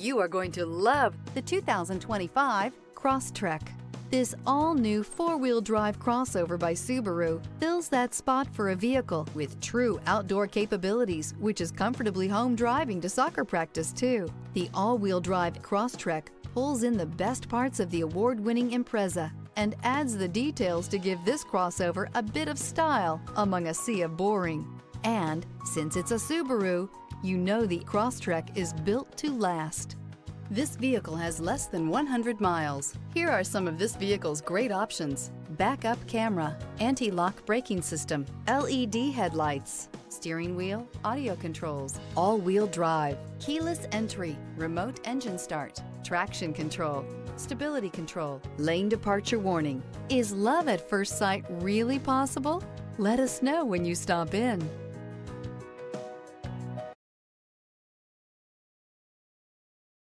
You are going to love the 2025 Crosstrek. This all-new four-wheel drive crossover by Subaru fills that spot for a vehicle with true outdoor capabilities, which is comfortably home driving to soccer practice too. The all-wheel drive Crosstrek pulls in the best parts of the award-winning Impreza and adds the details to give this crossover a bit of style among a sea of boring. And since it's a Subaru, you know the Crosstrek is built to last. This vehicle has less than 100 miles. Here are some of this vehicle's great options: backup camera, anti-lock braking system, LED headlights, steering wheel audio controls, all-wheel drive, keyless entry, remote engine start, traction control, stability control, lane departure warning. Is love at first sight really possible? Let us know when you stop in.